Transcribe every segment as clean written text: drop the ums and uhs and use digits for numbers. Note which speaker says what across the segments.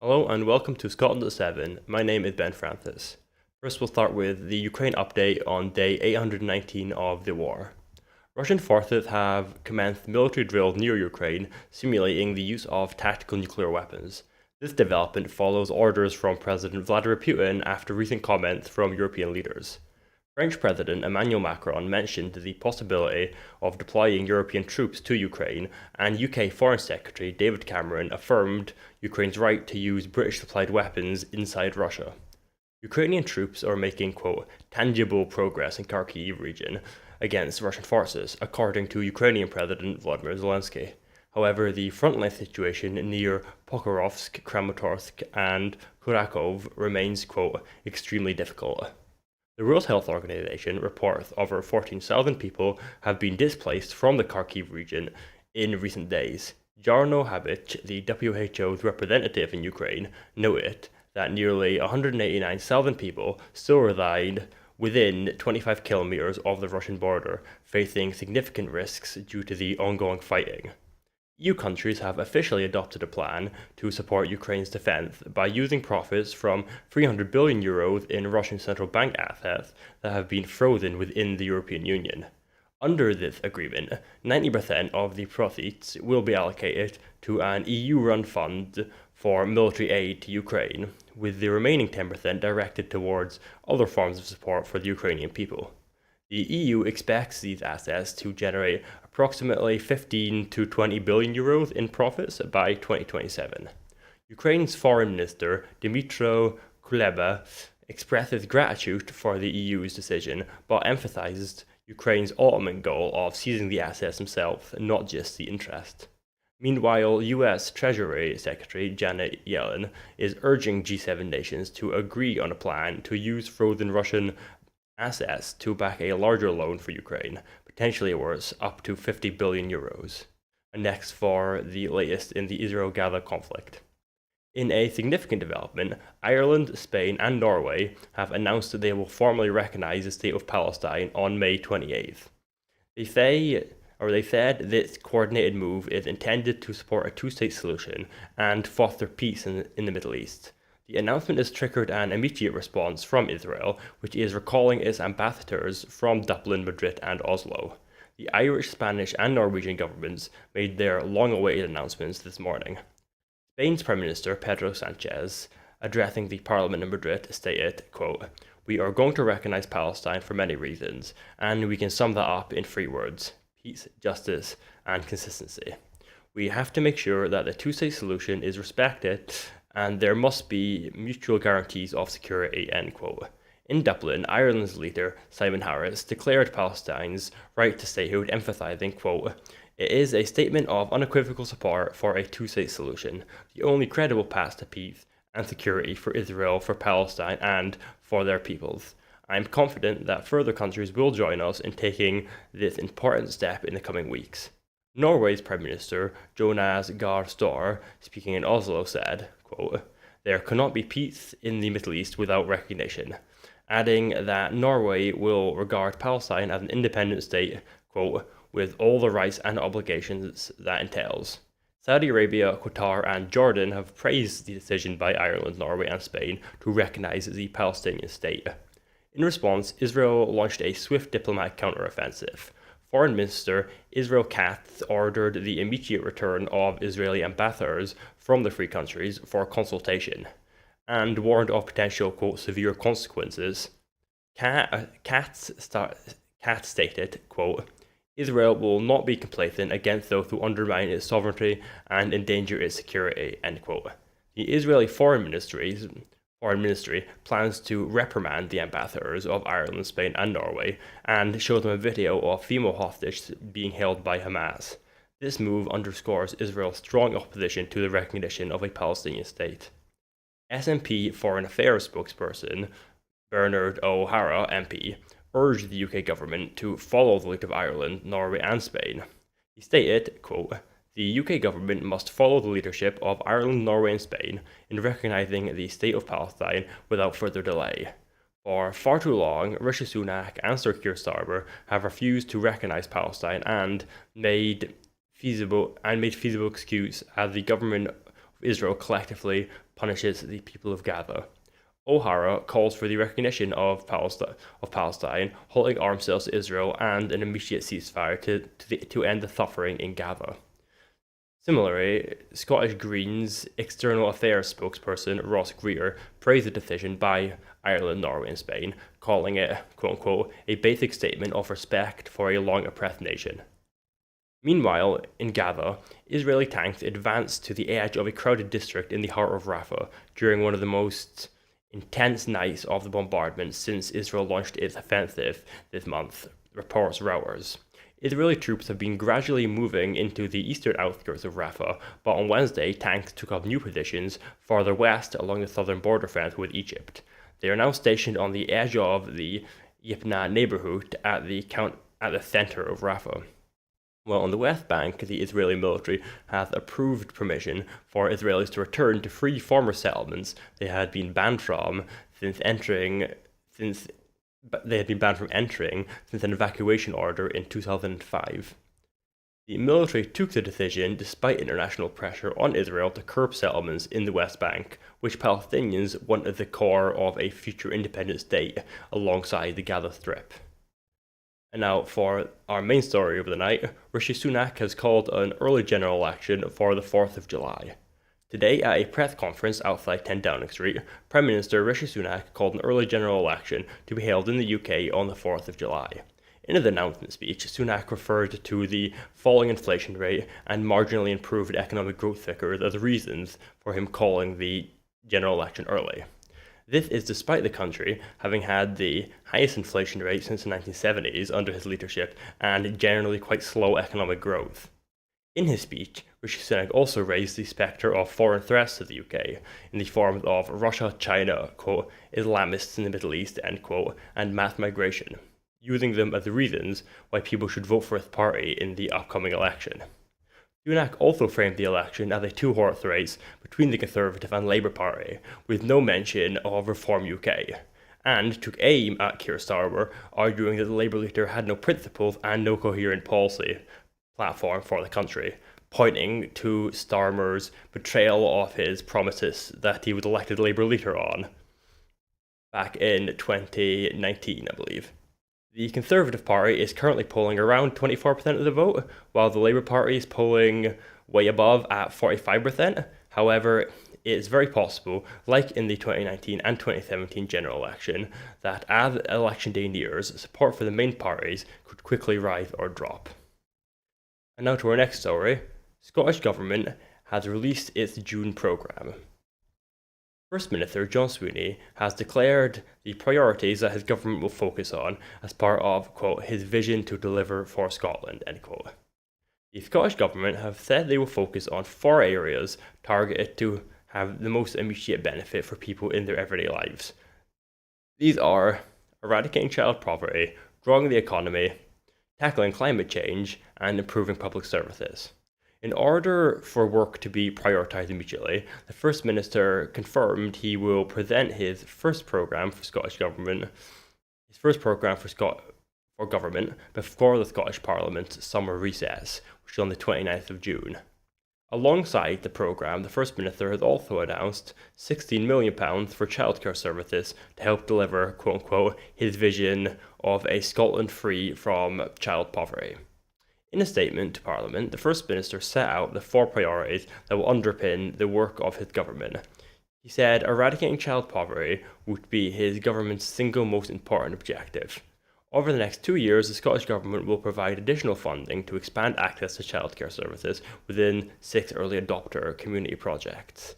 Speaker 1: Hello and welcome to Scotland at 7. My name is Ben Francis. First, we'll start with the Ukraine update on day 819 of the war. Russian forces have commenced military drills near Ukraine, simulating the use of tactical nuclear weapons. This development follows orders from President Vladimir Putin after recent comments from European leaders. French President Emmanuel Macron mentioned the possibility of deploying European troops to Ukraine, and UK Foreign Secretary David Cameron affirmed Ukraine's right to use British-supplied weapons inside Russia. Ukrainian troops are making, quote, tangible progress in Kharkiv region against Russian forces, according to Ukrainian President Volodymyr Zelensky. However, the frontline situation near Pokrovsk, Kramatorsk, and Kharkov remains, quote, extremely difficult. The World Health Organization reports over 14,000 people have been displaced from the Kharkiv region in recent days. Jarno Habic, the WHO's representative in Ukraine, noted that nearly 189,000 people still reside within 25 kilometers of the Russian border, facing significant risks due to the ongoing fighting. EU countries have officially adopted a plan to support Ukraine's defense by using profits from €300 billion in Russian central bank assets that have been frozen within the European Union. Under this agreement, 90% of the proceeds will be allocated to an EU-run fund for military aid to Ukraine, with the remaining 10% directed towards other forms of support for the Ukrainian people. The EU expects these assets to generate approximately 15 to 20 billion euros in profits by 2027. Ukraine's Foreign Minister Dmytro Kuleba expresses gratitude for the EU's decision, but emphasizes Ukraine's ultimate goal of seizing the assets themselves, not just the interest. Meanwhile, US Treasury Secretary Janet Yellen is urging G7 nations to agree on a plan to use frozen Russian assets to back a larger loan for Ukraine, potentially worth up to 50 billion euros. And next, for the latest in the Israel-Gaza conflict. In a significant development, Ireland, Spain, and Norway have announced that they will formally recognize the state of Palestine on May 28th. They said this coordinated move is intended to support a two-state solution and foster peace in the Middle East. The announcement has triggered an immediate response from Israel, which is recalling its ambassadors from Dublin, Madrid, and Oslo. The Irish, Spanish, and Norwegian governments made their long-awaited announcements this morning. Spain's Prime Minister Pedro Sanchez, addressing the Parliament in Madrid, stated, quote, "We are going to recognize Palestine for many reasons, and we can sum that up in three words: peace, justice, and consistency. We have to make sure that the two-state solution is respected, and there must be mutual guarantees of security," end quote. In Dublin, Ireland's leader, Simon Harris, declared Palestine's right to statehood, emphasizing, quote, "It is a statement of unequivocal support for a two-state solution, the only credible path to peace and security for Israel, for Palestine, and for their peoples. I am confident that further countries will join us in taking this important step in the coming weeks." Norway's Prime Minister, Jonas Gahr Støre, speaking in Oslo, said, quote, "There cannot be peace in the Middle East without recognition," adding that Norway will regard Palestine as an independent state, quote, "with all the rights and obligations that entails." Saudi Arabia, Qatar, and Jordan have praised the decision by Ireland, Norway, and Spain to recognize the Palestinian state. In response, Israel launched a swift diplomatic counteroffensive. Foreign Minister Israel Katz ordered the immediate return of Israeli ambassadors from the three countries for consultation, and warned of potential, quote, severe consequences. Katz stated, quote, "Israel will not be complacent against those who undermine its sovereignty and endanger its security," end quote. The Israeli Foreign Ministry plans to reprimand the ambassadors of Ireland, Spain, and Norway, and show them a video of female hostages being held by Hamas. This move underscores Israel's strong opposition to the recognition of a Palestinian state. SNP Foreign Affairs spokesperson Bernard O'Hara, MP, urged the UK government to follow the lead of Ireland, Norway, and Spain. He stated, quote, "The UK government must follow the leadership of Ireland, Norway, and Spain in recognizing the state of Palestine without further delay. For far too long, Rishi Sunak and Sir Keir Starmer have refused to recognize Palestine and made feasible excuse as the government of Israel collectively punishes the people of Gaza. O'Hara calls for the recognition of Palestine, halting arms sales to Israel, and an immediate ceasefire to end the suffering in Gaza. Similarly, Scottish Greens External Affairs spokesperson Ross Greer praised the decision by Ireland, Norway, and Spain, calling it, quote-unquote, a basic statement of respect for a long-oppressed nation. Meanwhile, in Gaza, Israeli tanks advanced to the edge of a crowded district in the heart of Rafah during one of the most intense nights of the bombardment since Israel launched its offensive this month, reports Reuters. Israeli troops have been gradually moving into the eastern outskirts of Rafah, but on Wednesday, tanks took up new positions farther west along the southern border fence with Egypt. They are now stationed on the edge of the Yipna neighborhood at the center of Rafah. Well, on the West Bank, the Israeli military has approved permission for Israelis to return to three former settlements they had been banned from since an evacuation order in 2005. The military took the decision despite international pressure on Israel to curb settlements in the West Bank, which Palestinians want at the core of a future independent state alongside the Gaza Strip. And now for our main story of the night, Rishi Sunak has called an early general election for the 4th of July. Today, at a press conference outside 10 Downing Street, Prime Minister Rishi Sunak called an early general election to be held in the UK on the 4th of July. In his announcement speech, Sunak referred to the falling inflation rate and marginally improved economic growth figures as reasons for him calling the general election early. This is despite the country having had the highest inflation rate since the 1970s under his leadership and generally quite slow economic growth. In his speech, Rishi Sunak also raised the spectre of foreign threats to the UK in the forms of Russia, China, quote, Islamists in the Middle East, end quote, and mass migration, using them as the reasons why people should vote for his party in the upcoming election. Sunak also framed the election as a two-horse race between the Conservative and Labour Party, with no mention of Reform UK, and took aim at Keir Starmer, arguing that the Labour leader had no principles and no coherent policy platform for the country, pointing to Starmer's betrayal of his promises that he was elected Labour leader on back in 2019, I believe. The Conservative Party is currently polling around 24% of the vote, while the Labour Party is polling way above at 45%. However, it is very possible, like in the 2019 and 2017 general election, that as election day nears, support for the main parties could quickly rise or drop. And now to our next story. Scottish Government has released its June programme. First Minister John Sweeney has declared the priorities that his government will focus on as part of, quote, his vision to deliver for Scotland, end quote. The Scottish Government have said they will focus on 4 areas targeted to have the most immediate benefit for people in their everyday lives. These are eradicating child poverty, growing the economy, tackling climate change, and improving public services. In order for work to be prioritised immediately, the First Minister confirmed he will present his first programme for government before the Scottish Parliament's summer recess, which is on the 29th of June. Alongside the programme, the First Minister has also announced £16 million for childcare services to help deliver, quote-unquote, his vision of a Scotland free from child poverty. In a statement to Parliament, the First Minister set out the 4 priorities that will underpin the work of his government. He said eradicating child poverty would be his government's single most important objective. Over the next 2 years, the Scottish Government will provide additional funding to expand access to childcare services within 6 early adopter community projects.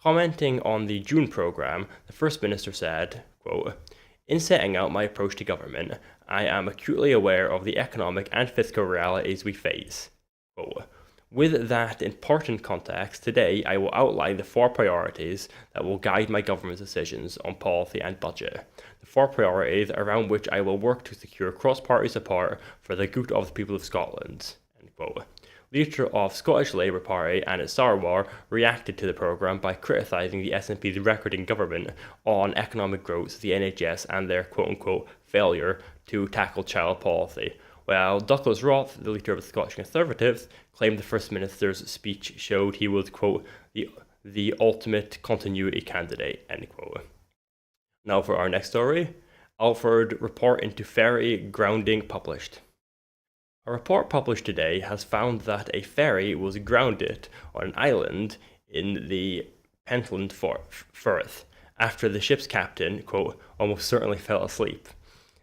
Speaker 1: Commenting on the June programme, the First Minister said, quote, in setting out my approach to government, I am acutely aware of the economic and fiscal realities we face. Quote, with that important context, today I will outline the 4 priorities that will guide my government's decisions on policy and budget. The 4 priorities around which I will work to secure cross-party support for the good of the people of Scotland. End quote. Leader of Scottish Labour Party Anas Sarwar reacted to the programme by criticising the SNP's record in government on economic growth, the NHS and their quote-unquote failure to tackle child policy, while Douglas Roth, the leader of the Scottish Conservatives, claimed the First Minister's speech showed he was, quote, the ultimate continuity candidate, end quote. Now for our next story, Alford report into ferry grounding published. A report published today has found that a ferry was grounded on an island in the Pentland Firth after the ship's captain, quote, almost certainly fell asleep.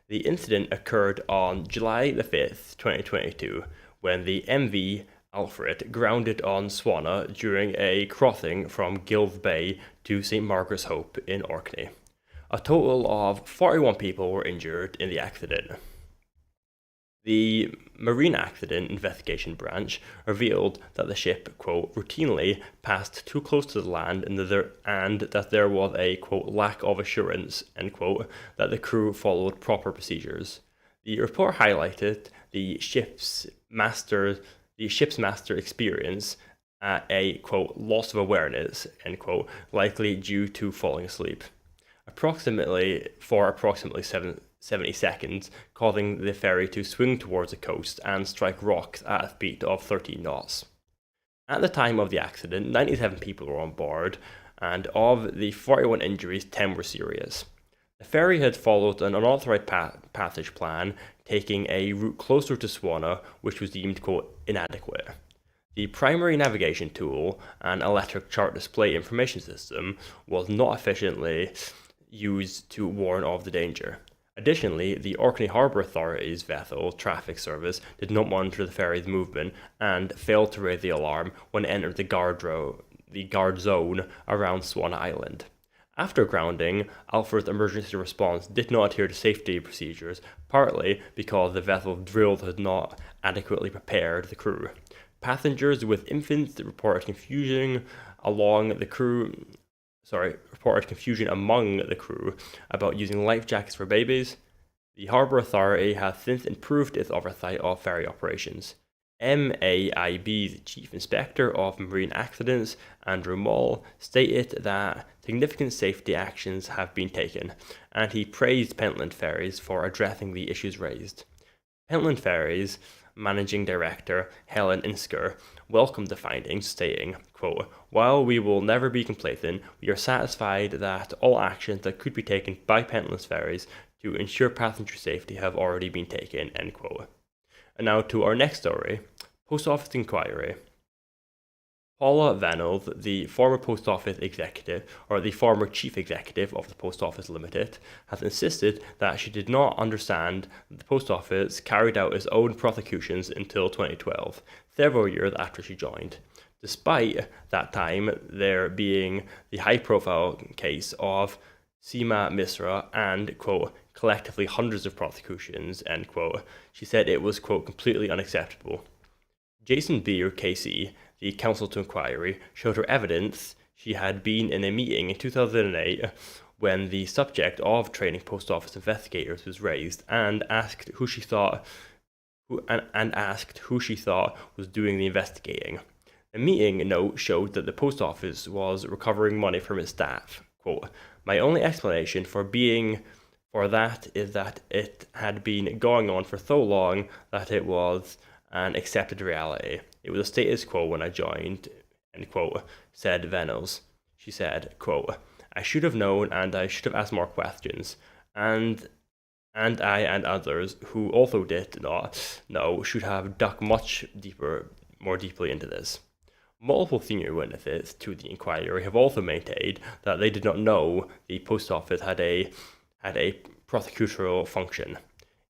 Speaker 1: The incident occurred on July the 5th, 2022, when the MV Alfred grounded on Swanna during a crossing from Gilve Bay to St. Margaret's Hope in Orkney. A total of 41 people were injured in the accident. The Marine Accident Investigation Branch revealed that the ship, quote, routinely passed too close to the land and that there was a, quote, lack of assurance, end quote, that the crew followed proper procedures. The report highlighted the ship's master experience at a, quote, loss of awareness, end quote, likely due to falling asleep. Approximately 70 seconds, causing the ferry to swing towards the coast and strike rocks at a speed of 13 knots. At the time of the accident, 97 people were on board, and of the 41 injuries, 10 were serious. The ferry had followed an unauthorized passage plan, taking a route closer to Swanna, which was deemed, quote, inadequate. The primary navigation tool, an electric chart display information system, was not efficiently used to warn of the danger. Additionally, the Orkney Harbour Authority's vessel traffic service did not monitor the ferry's movement and failed to raise the alarm when it entered the guard zone around Swanna Island. After grounding, Alfred's emergency response did not adhere to safety procedures, partly because the vessel's drills had not adequately prepared the crew. Passengers with infants reported confusion among the crew about using life jackets for babies. The Harbour Authority has since improved its oversight of ferry operations. MAIB's Chief Inspector of Marine Accidents, Andrew Mull, stated that significant safety actions have been taken, and he praised Pentland Ferries for addressing the issues raised. Pentland Ferries Managing Director Helen Insker welcomed the findings, stating, quote, while we will never be complacent, we are satisfied that all actions that could be taken by Pentland Ferries to ensure passenger safety have already been taken, end quote. And now to our next story, Post Office Inquiry. Paula Vannold, the former post office executive, or the former chief executive of the Post Office Limited, has insisted that she did not understand that the post office carried out its own prosecutions until 2012, several years after she joined. Despite that time there being the high-profile case of Seema Misra and, quote, collectively hundreds of prosecutions, end quote, she said it was, quote, completely unacceptable. Jason Beer, KC, the counsel to inquiry, showed her evidence she had been in a meeting in 2008 when the subject of training post office investigators was raised and asked who she thought was doing the investigating. The meeting note showed that the post office was recovering money from its staff. Quote, my only explanation for that is that it had been going on for so long that it was an accepted reality. It was a status quo when I joined, end quote, said Venables. She said, quote, I should have known and I should have asked more questions. And I and others who also did not know should have dug more deeply into this. Multiple senior witnesses to the inquiry have also maintained that they did not know the post office had a prosecutorial function.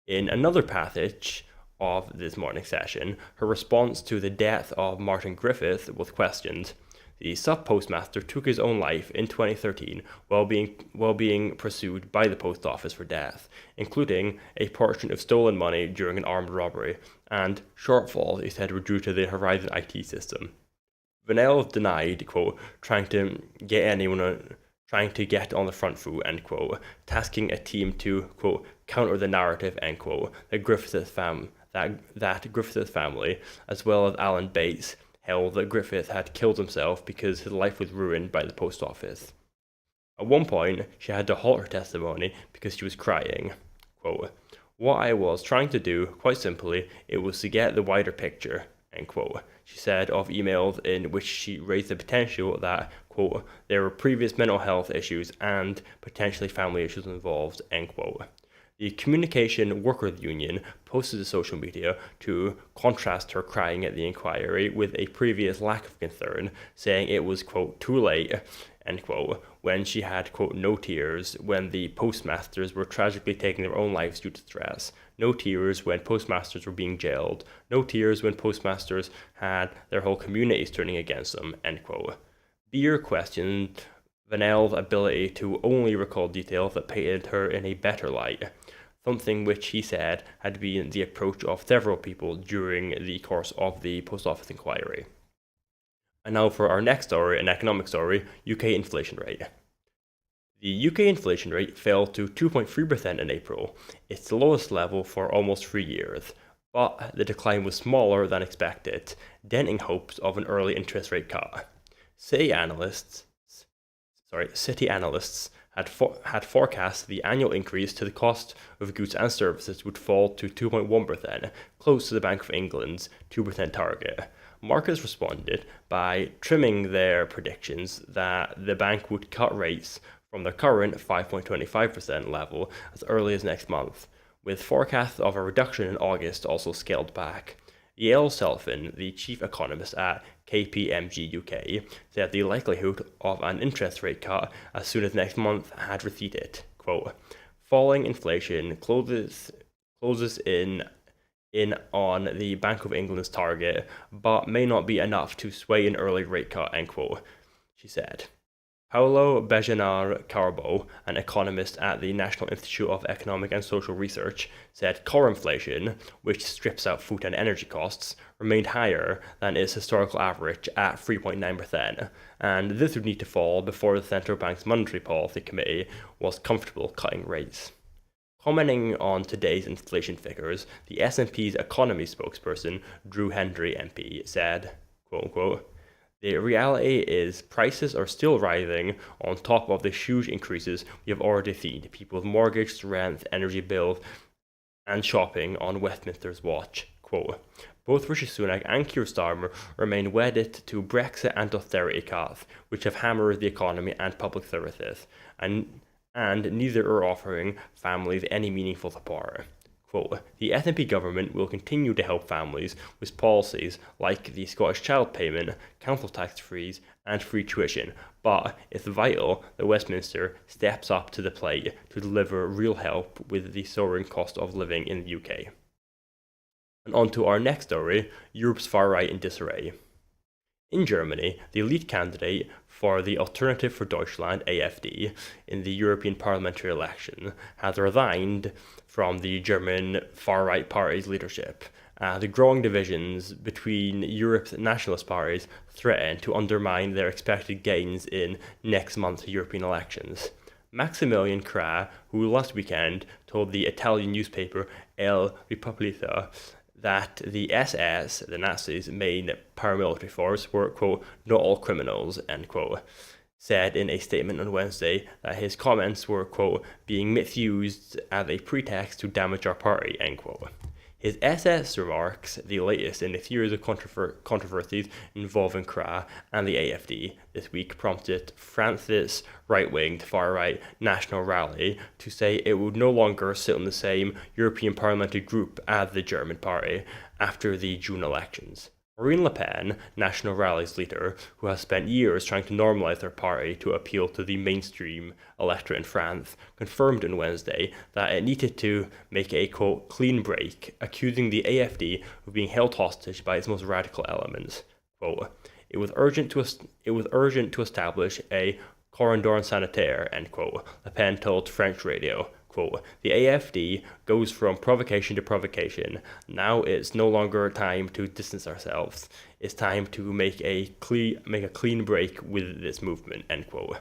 Speaker 1: In another passage of this morning session, her response to the death of Martin Griffith was questioned. The sub-postmaster took his own life in 2013 while being pursued by the post office for death, including a portion of stolen money during an armed robbery, and shortfalls he said were due to the Horizon IT system. Vanel denied, quote, trying to get on the front foot, end quote, tasking a team to, quote, counter the narrative, end quote, that Griffith's family, as well as Alan Bates, held that Griffith had killed himself because his life was ruined by the post office. At one point, she had to halt her testimony because she was crying. Quote, what I was trying to do, quite simply, it was to get the wider picture, end quote. She said of emails in which she raised the potential that, quote, there were previous mental health issues and potentially family issues involved, end quote. The Communication Workers Union posted to social media to contrast her crying at the inquiry with a previous lack of concern, saying it was, quote, too late, end quote, when she had, quote, no tears when the postmasters were tragically taking their own lives due to stress, no tears when postmasters were being jailed, no tears when postmasters had their whole communities turning against them, end quote. Beer questioned Vanel's ability to only recall details that painted her in a better light, something which he said had been the approach of several people during the course of the Post Office inquiry. And now for our next story, an economic story, UK inflation rate. The UK inflation rate fell to 2.3% in April, its lowest level for almost 3 years, but the decline was smaller than expected, denting hopes of an early interest rate cut. City analysts had forecast the annual increase to the cost of goods and services would fall to 2.1%, close to the Bank of England's 2% target. Markets responded by trimming their predictions that the bank would cut rates from their current 5.25% level as early as next month, with forecasts of a reduction in August also scaled back. Yael Selfin, the chief economist at KPMG UK, said the likelihood of an interest rate cut as soon as next month had receded. Quote, falling inflation closes in on the Bank of England's target, but may not be enough to sway an early rate cut, end quote, she said. Paulo Bejanar-Carbo, an economist at the National Institute of Economic and Social Research, said core inflation, which strips out food and energy costs, remained higher than its historical average at 3.9%, and this would need to fall before the Central Bank's Monetary Policy Committee was comfortable cutting rates. Commenting on today's inflation figures, the SNP's economy spokesperson, Drew Hendry MP, said, quote unquote, the reality is prices are still rising on top of the huge increases we have already seen to people's mortgages, rent, energy bills, and shopping on Westminster's watch. Quote, both Rishi Sunak and Keir Starmer remain wedded to Brexit and austerity cuts, which have hammered the economy and public services, and neither are offering families any meaningful support. Quote, the SNP government will continue to help families with policies like the Scottish Child Payment, council tax freeze, and free tuition, but it's vital that Westminster steps up to the plate to deliver real help with the soaring cost of living in the UK. And on to our next story, Europe's far right in disarray. In Germany, the elite candidate for the Alternative for Deutschland, AfD, in the European parliamentary election has resigned from the German far-right party's leadership. The growing divisions between Europe's nationalist parties threaten to undermine their expected gains in next month's European elections. Maximilian Krah, who last weekend told the Italian newspaper El Repubblica that the SS, the Nazis' main paramilitary force, were, quote, not all criminals, end quote, said in a statement on Wednesday that his comments were, quote, being misused as a pretext to damage our party, end quote. His SS remarks, the latest in a series of controversies involving Krah and the AfD this week, prompted France's right-winged far-right National Rally to say it would no longer sit on the same European parliamentary group as the German party after the June elections. Marine Le Pen, National Rally's leader, who has spent years trying to normalize their party to appeal to the mainstream electorate in France, confirmed on Wednesday that it needed to make a, quote, clean break, accusing the AfD of being held hostage by its most radical elements. Quote, it was urgent to establish a corridor sanitaire, end quote, Le Pen told French radio. Quote, the AfD goes from provocation to provocation. Now it's no longer time to distance ourselves. It's time to make a clean break with this movement, end quote.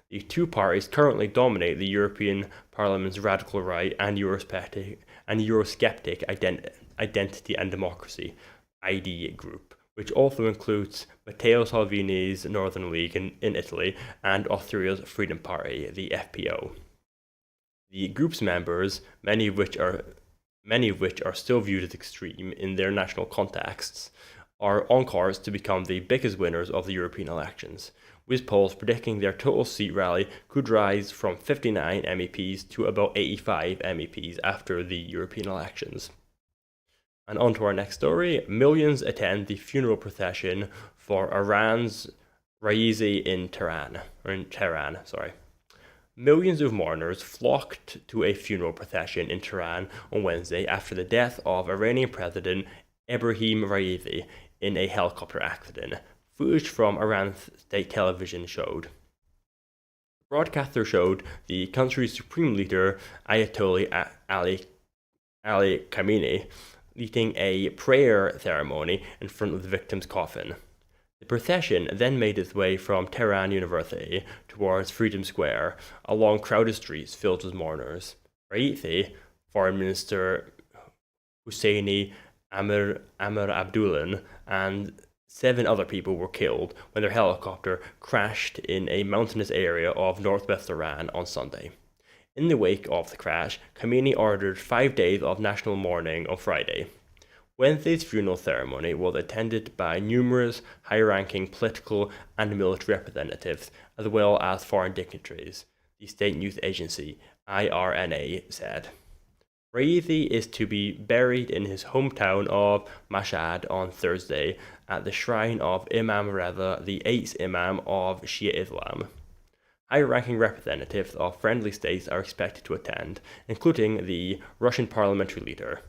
Speaker 1: The two parties currently dominate the European Parliament's radical right and Eurosceptic Identity and Democracy ID group, which also includes Matteo Salvini's Northern League in Italy and Austria's Freedom Party, the FPO. The group's members, many of which are still viewed as extreme in their national contexts, are on course to become the biggest winners of the European elections, with polls predicting their total seat rally could rise from 59 MEPs to about 85 MEPs after the European elections. And on to our next story. Millions attend the funeral procession for Iran's Raisi in Tehran. Millions of mourners flocked to a funeral procession in Tehran on Wednesday after the death of Iranian President Ebrahim Raisi in a helicopter accident, footage from Iran's state television showed. The broadcaster showed the country's supreme leader, Ayatollah Ali Khamenei, leading a prayer ceremony in front of the victim's coffin. The procession then made its way from Tehran University towards Freedom Square, along crowded streets filled with mourners. Raisi, Foreign Minister Husseini Amir Abdullah, and 7 other people were killed when their helicopter crashed in a mountainous area of northwest Iran on Sunday. In the wake of the crash, Khamenei ordered 5 days of national mourning on Friday. Wednesday's funeral ceremony was attended by numerous high-ranking political and military representatives, as well as foreign dignitaries, the state news agency IRNA said. Raisi is to be buried in his hometown of Mashhad on Thursday at the shrine of Imam Reza, the 8th Imam of Shia Islam. High-ranking representatives of friendly states are expected to attend, including the Russian parliamentary leader.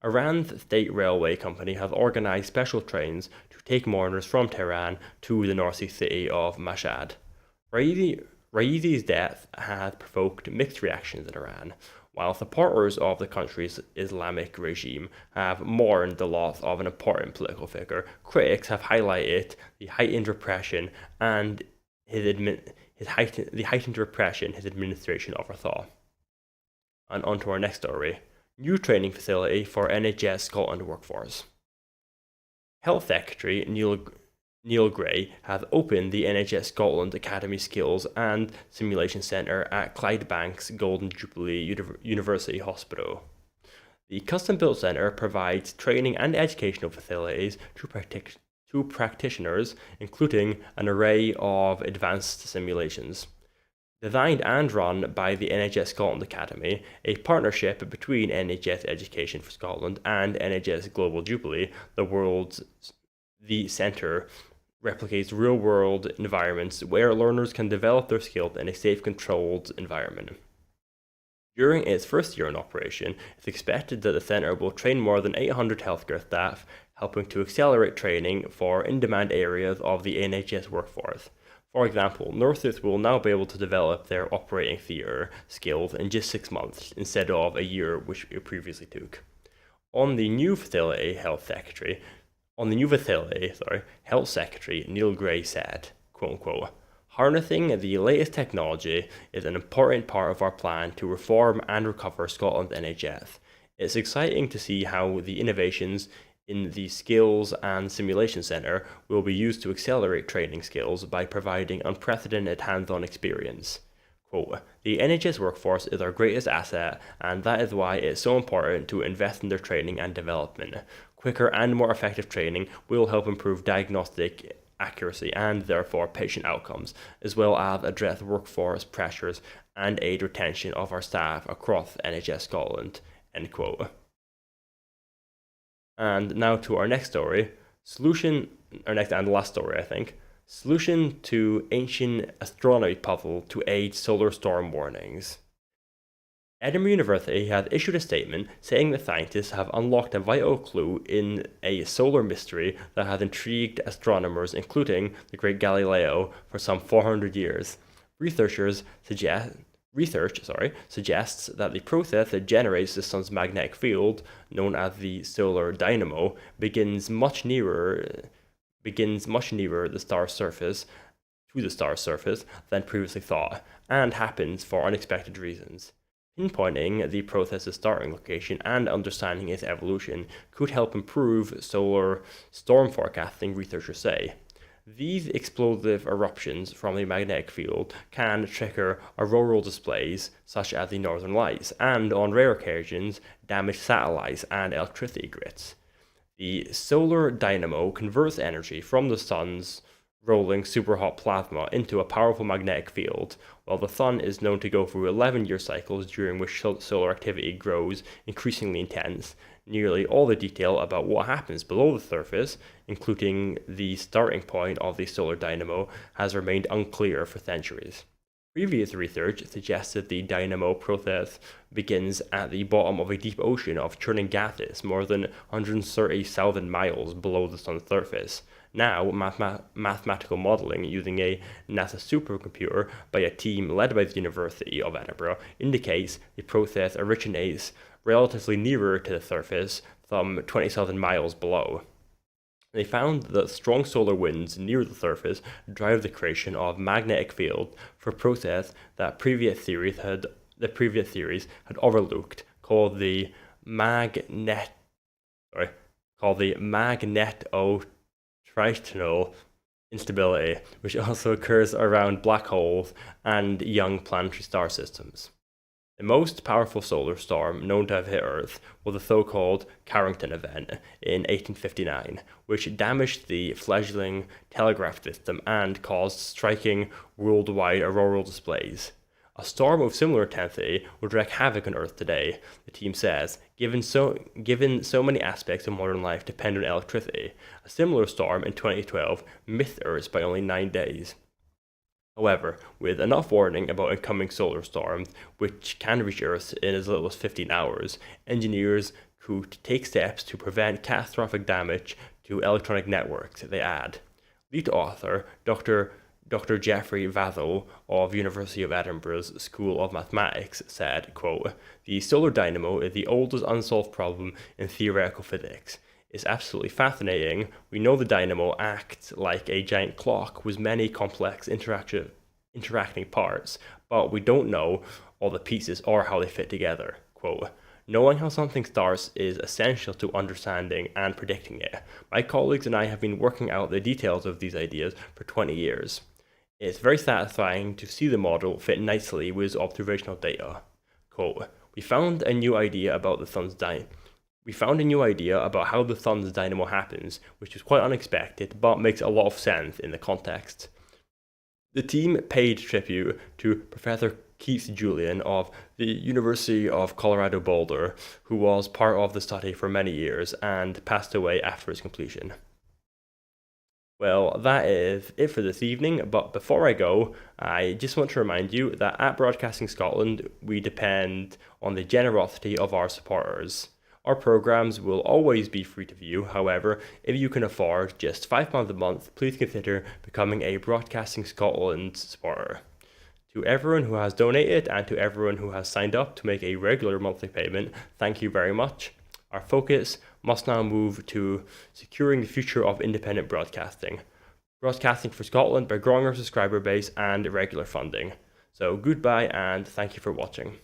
Speaker 1: Iran's state railway company has organized special trains to take mourners from Tehran to the northeast city of Mashhad. Raisi's death has provoked mixed reactions in Iran. While supporters of the country's Islamic regime have mourned the loss of an important political figure, critics have highlighted the heightened repression and his administration oversaw. And on to our next story. New training facility for NHS Scotland workforce. Health Secretary Neil Gray has opened the NHS Scotland Academy Skills and Simulation Centre at Clydebank's Golden Jubilee University Hospital. The custom-built centre provides training and educational facilities to practitioners, including an array of advanced simulations. Designed and run by the NHS Scotland Academy, a partnership between NHS Education for Scotland and NHS Global Jubilee, the centre replicates real-world environments where learners can develop their skills in a safe, controlled environment. During its first year in operation, it's expected that the centre will train more than 800 healthcare staff, helping to accelerate training for in-demand areas of the NHS workforce. For example, nurses will now be able to develop their operating theatre skills in just 6 months instead of a year, which it previously took. On the new facility, Health Secretary Neil Gray said, quote-unquote, "Harnessing the latest technology is an important part of our plan to reform and recover Scotland's NHS. It's exciting to see how the innovations in the Skills and Simulation Centre will be used to accelerate training skills by providing unprecedented hands-on experience. Quote, the NHS workforce is our greatest asset, and that is why it's so important to invest in their training and development. Quicker and more effective training will help improve diagnostic accuracy and therefore patient outcomes, as well as address workforce pressures and aid retention of our staff across NHS Scotland." End quote. And now to our next story, solution to ancient astronomy puzzle to aid solar storm warnings. Edinburgh University has issued a statement saying that scientists have unlocked a vital clue in a solar mystery that has intrigued astronomers, including the great Galileo, for some 400 years. Research suggests that the process that generates the sun's magnetic field, known as the solar dynamo, begins much nearer the star's surface than previously thought, and happens for unexpected reasons. Pinpointing the process's starting location and understanding its evolution could help improve solar storm forecasting, researchers say. These explosive eruptions from the magnetic field can trigger auroral displays, such as the Northern Lights, and on rare occasions, damage satellites and electricity grids. The solar dynamo converts energy from the sun's rolling superhot plasma into a powerful magnetic field, while the sun is known to go through 11-year cycles during which solar activity grows increasingly intense. Nearly all the detail about what happens below the surface, including the starting point of the solar dynamo, has remained unclear for centuries. Previous research suggested the dynamo process begins at the bottom of a deep ocean of churning gases more than 130,000 miles below the sun's surface. Now, mathematical modelling using a NASA supercomputer by a team led by the University of Edinburgh indicates the process originates relatively nearer to the surface, some 20,000 miles below. They found that strong solar winds near the surface drive the creation of magnetic field for a process that previous theories had overlooked, called the magnetotritonal instability, which also occurs around black holes and young planetary star systems. The most powerful solar storm known to have hit Earth was the so-called Carrington event in 1859, which damaged the fledgling telegraph system and caused striking worldwide auroral displays. A storm of similar intensity would wreak havoc on Earth today, the team says, given so many aspects of modern life depend on electricity. A similar storm in 2012 missed Earth by only 9 days. However, with enough warning about incoming solar storms, which can reach Earth in as little as 15 hours, engineers could take steps to prevent catastrophic damage to electronic networks, they add. Lead author Dr. Jeffrey Vazel of University of Edinburgh's School of Mathematics said, quote, "The solar dynamo is the oldest unsolved problem in theoretical physics. It's absolutely fascinating. We know the dynamo acts like a giant clock with many complex interacting parts, but we don't know all the pieces or how they fit together." Quote, "Knowing how something starts is essential to understanding and predicting it. My colleagues and I have been working out the details of these ideas for 20 years. It's very satisfying to see the model fit nicely with observational data." Quote, We found a new idea about how the sun's dynamo happens, which is quite unexpected, but makes a lot of sense in the context. The team paid tribute to Professor Keith Julian of the University of Colorado Boulder, who was part of the study for many years and passed away after its completion. Well, that is it for this evening, but before I go, I just want to remind you that at Broadcasting Scotland, we depend on the generosity of our supporters. Our programs will always be free to view. However, if you can afford just £5 a month, please consider becoming a Broadcasting Scotland supporter. To everyone who has donated and to everyone who has signed up to make a regular monthly payment, thank you very much. Our focus must now move to securing the future of independent broadcasting for Scotland by growing our subscriber base and regular funding. So goodbye and thank you for watching.